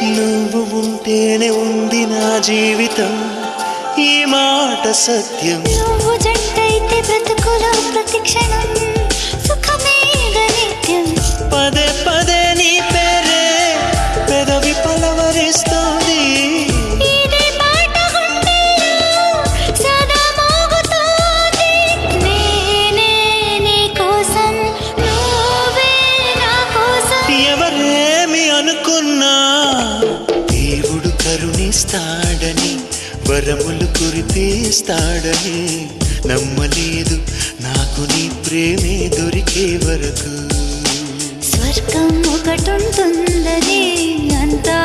నువ్వు ఉంటేనే ఉంది నా జీవితం, ఈ మాట సత్యం. నువ్వు జంటైతే బ్రతుకులో ప్రతి క్షణం సుఖమే నిత్యం. పదే పదే నీ పేరే పెదవి పలవరిస్తోంది. ఇదే పాట గుండెలో సదా మోగుతోంది. నేనే నీ కోసం, నువ్వే నా కోసం. ఎవరేమి అనుకున్నా దేవుడు కరుణిస్తాడని, వరములు కురిపిస్తాడని నమ్మలేదు నాకు నీ ప్రేమే దొరికే వరకు. స్వర్గం ఒకటుంటుందని అంతా